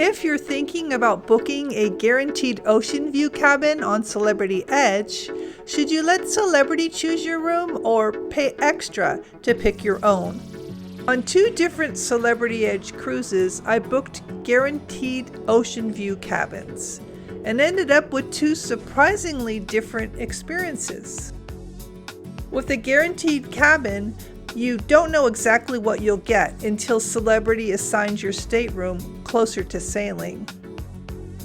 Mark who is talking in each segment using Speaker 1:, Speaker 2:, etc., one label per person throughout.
Speaker 1: If you're thinking about booking a guaranteed Oceanview cabin on Celebrity Edge, should you let Celebrity choose your room or pay extra to pick your own? On 2 different Celebrity Edge cruises, I booked guaranteed Oceanview cabins and ended up with 2 surprisingly different experiences. With a guaranteed cabin, you don't know exactly what you'll get until Celebrity assigns your stateroom closer to sailing.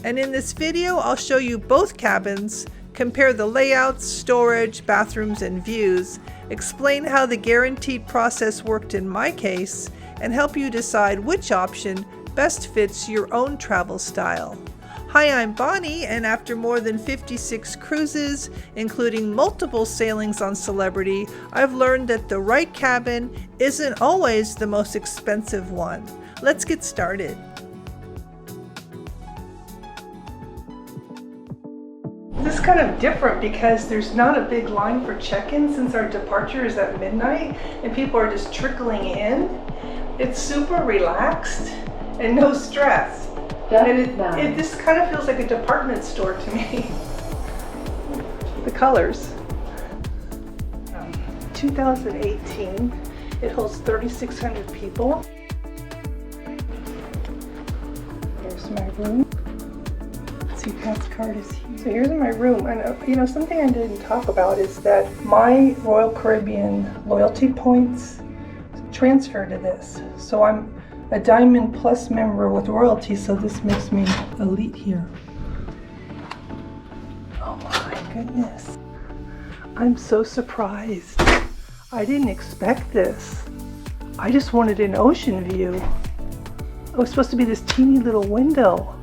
Speaker 1: And in this video, I'll show you both cabins, compare the layouts, storage, bathrooms, and views, explain how the guaranteed process worked in my case, and help you decide which option best fits your own travel style. Hi, I'm Bonnie, and after more than 56 cruises, including multiple sailings on Celebrity, I've learned that the right cabin isn't always the most expensive one. Let's get started. This is kind of different because there's not a big line for check-in since our departure is at midnight and people are just trickling in. It's super relaxed and no stress. And this kind of feels like a department store to me. The colors. 2018. It holds 3,600 people. Here's my room. CPAS card is here. So here's my room, and something I didn't talk about is that my Royal Caribbean loyalty points transfer to this. So I'm a Diamond Plus member with royalty, so this makes me elite here. Oh my goodness. I'm so surprised. I didn't expect this. I just wanted an ocean view. It was supposed to be this teeny little window.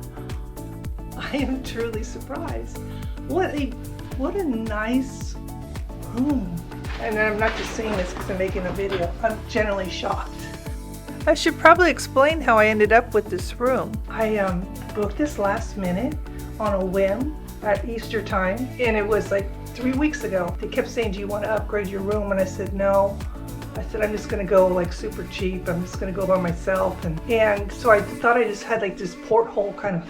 Speaker 1: I am truly surprised. What a nice room. And I'm not just saying this because I'm making a video. I'm generally shocked. I should probably explain how I ended up with this room. I booked this last minute on a whim at Easter time, and it was like 3 weeks ago. They kept saying, do you want to upgrade your room? And I said, no. I said, I'm just gonna go like super cheap. I'm just gonna go by myself. And so I thought I just had like this porthole kind of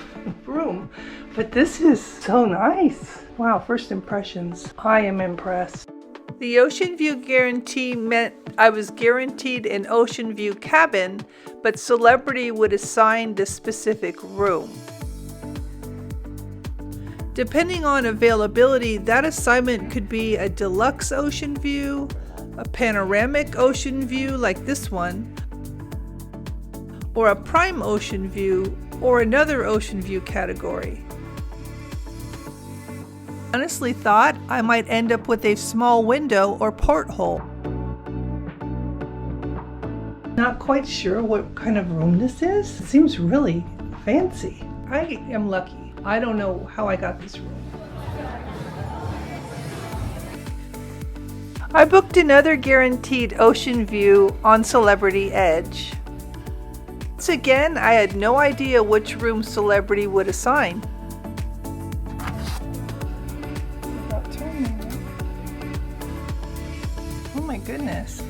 Speaker 1: room, but this is so nice. Wow, first impressions. I am impressed. The Oceanview guarantee meant I was guaranteed an Oceanview cabin, but Celebrity would assign the specific room. Depending on availability, that assignment could be a deluxe Oceanview, a panoramic Oceanview like this one, or a prime Oceanview, or another Oceanview category. I honestly thought I might end up with a small window or porthole. Not quite sure what kind of room this is. It seems really fancy. I am lucky. I don't know how I got this room. I booked another guaranteed Oceanview on Celebrity Edge. Once again, I had no idea which room Celebrity would assign. Oh my goodness.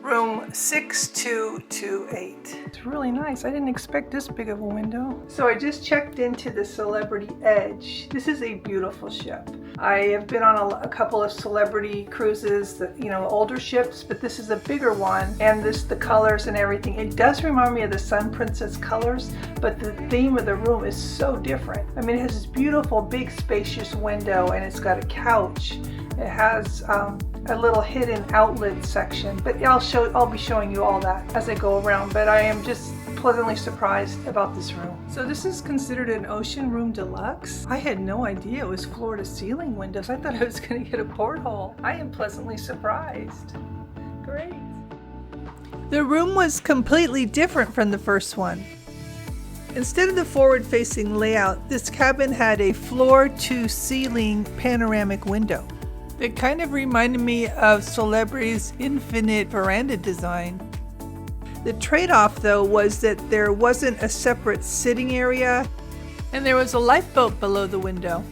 Speaker 1: Room 6228. It's really nice. I didn't expect this big of a window. So I just checked into the Celebrity Edge. This is a beautiful ship. I have been on a couple of Celebrity cruises, older ships, but this is a bigger one. And the colors and everything. It does remind me of the Sun Princess colors, but the theme of the room is so different. I mean, it has this beautiful, big, spacious window, and it's got a couch. It has a little hidden outlet section, but I'll be showing you all that as I go around, but I am just pleasantly surprised about this room. So this is considered an ocean room deluxe. I had no idea it was floor to ceiling windows. I thought I was going to get a porthole. I am pleasantly surprised. Great. The room was completely different from the first one. Instead of the forward-facing layout, this cabin had a floor-to-ceiling panoramic window. It kind of reminded me of Celebrity's infinite veranda design. The trade-off, though, was that there wasn't a separate sitting area, and there was a lifeboat below the window.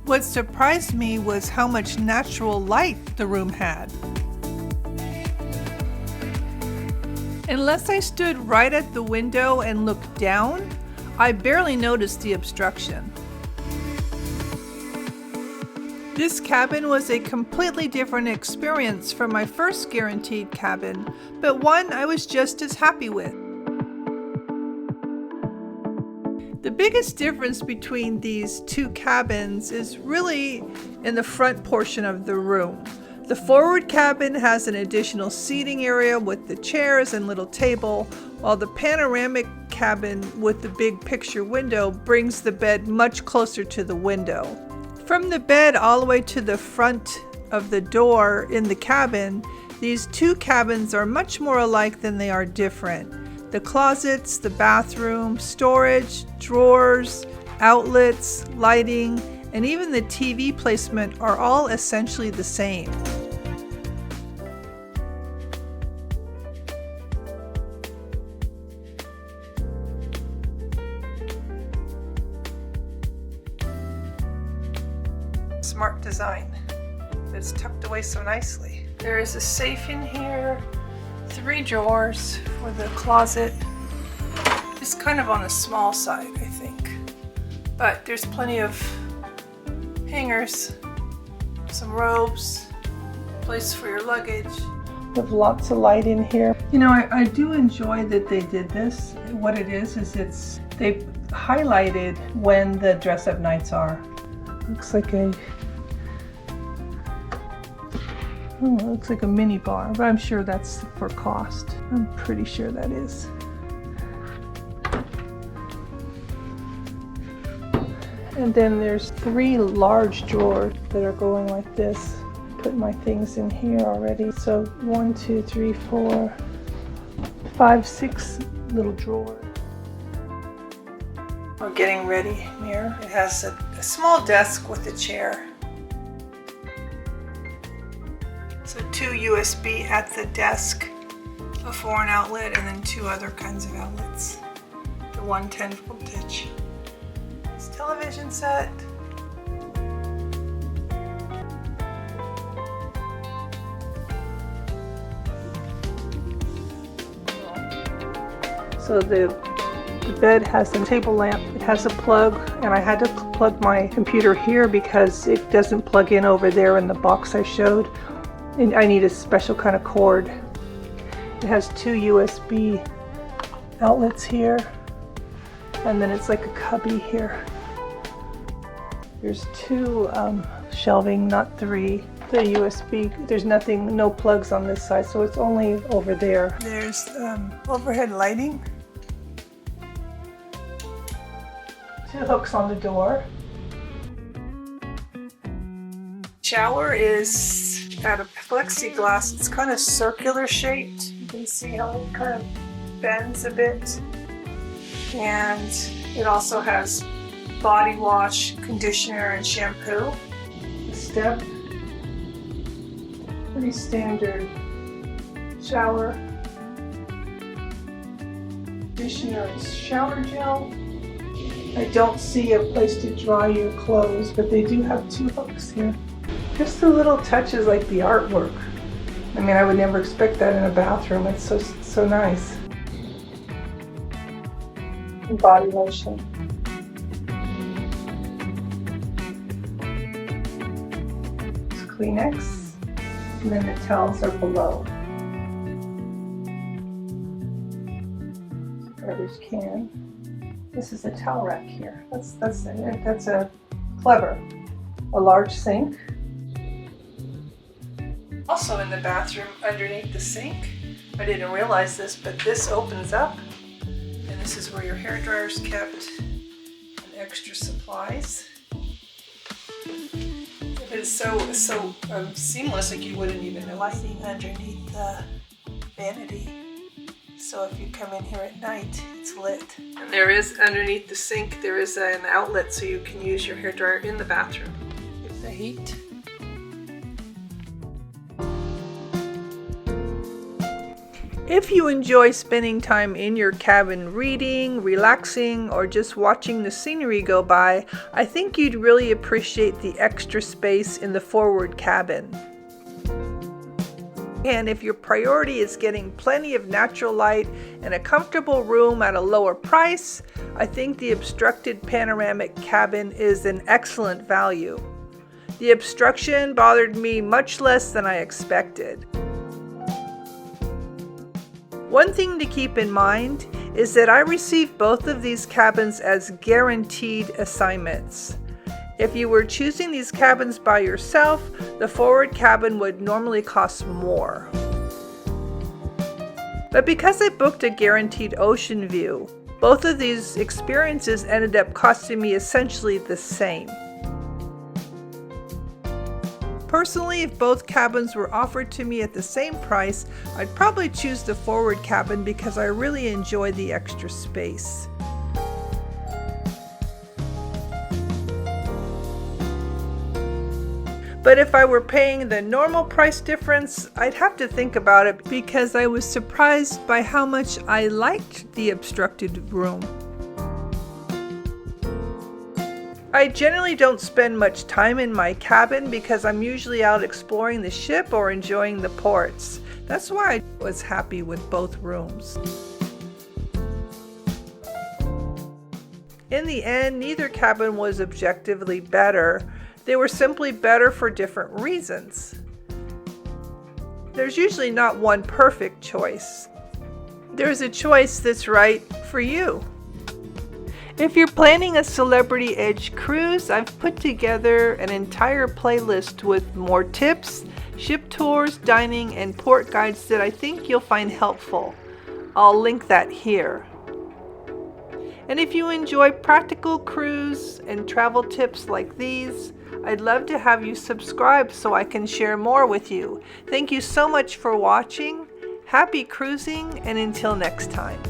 Speaker 1: What surprised me was how much natural light the room had. Unless I stood right at the window and looked down, I barely noticed the obstruction. This cabin was a completely different experience from my first guaranteed cabin, but one I was just as happy with. The biggest difference between these two cabins is really in the front portion of the room. The forward cabin has an additional seating area with the chairs and little table, while the panoramic cabin with the big picture window brings the bed much closer to the window. From the bed all the way to the front of the door in the cabin, these two cabins are much more alike than they are different. The closets, the bathroom, storage, drawers, outlets, lighting, and even the TV placement are all essentially the same. Smart design. It's tucked away so nicely. There is a safe in here, 3 drawers for the closet. It's kind of on the small side, I think, but there's plenty of hangers, some robes, place for your luggage. With lots of light in here. You know, I do enjoy that they did this. What it is they highlighted when the dress-up nights are. Looks like a mini bar, but I'm sure that's for cost. I'm pretty sure that is. And then there's 3 large drawers that are going like this. Put my things in here already. So 1, 2, 3, 4, 5, 6 little drawers. We're getting ready mirror. It has a small desk with a chair. So 2 USB at the desk, a foreign outlet, and then 2 other kinds of outlets. The 110 voltage. It's television set. So the bed has a table lamp. It has a plug, and I had to plug my computer here because it doesn't plug in over there in the box I showed. And I need a special kind of cord. It has 2 USB outlets here, and then it's like a cubby here. There's 2 shelving, not 3. The USB, there's nothing, no plugs on this side, so it's only over there. There's overhead lighting. 2 hooks on the door. Shower is out of plexiglass. It's kind of circular shaped. You can see how it kind of bends a bit. And it also has body wash, conditioner, and shampoo. The step. Pretty standard shower. Conditioner is shower gel. I don't see a place to dry your clothes, but they do have 2 hooks here. Just the little touches like the artwork. I mean, I would never expect that in a bathroom. It's so nice. And body lotion. It's Kleenex, and then the towels are below. Garbage can. This is a towel rack here. That's a clever. A large sink. Also in the bathroom, underneath the sink, I didn't realize this, but this opens up, and this is where your hairdryer is kept, and extra supplies. It is so seamless, like you wouldn't even know. Lighting underneath the vanity, so if you come in here at night, it's lit. And there is, underneath the sink, there is an outlet so you can use your hairdryer in the bathroom. Get the heat. If you enjoy spending time in your cabin reading, relaxing, or just watching the scenery go by, I think you'd really appreciate the extra space in the forward cabin. And if your priority is getting plenty of natural light and a comfortable room at a lower price, I think the Obstructed Panoramic cabin is an excellent value. The obstruction bothered me much less than I expected. One thing to keep in mind is that I received both of these cabins as guaranteed assignments. If you were choosing these cabins by yourself, the forward cabin would normally cost more. But because I booked a guaranteed Oceanview, both of these experiences ended up costing me essentially the same. Personally, if both cabins were offered to me at the same price, I'd probably choose the forward cabin because I really enjoy the extra space. But if I were paying the normal price difference, I'd have to think about it because I was surprised by how much I liked the obstructed room. I generally don't spend much time in my cabin because I'm usually out exploring the ship or enjoying the ports. That's why I was happy with both rooms. In the end, neither cabin was objectively better. They were simply better for different reasons. There's usually not one perfect choice. There's a choice that's right for you. If you're planning a Celebrity Edge cruise, I've put together an entire playlist with more tips, ship tours, dining, and port guides that I think you'll find helpful. I'll link that here. And if you enjoy practical cruise and travel tips like these, I'd love to have you subscribe so I can share more with you. Thank you so much for watching. Happy cruising, and until next time.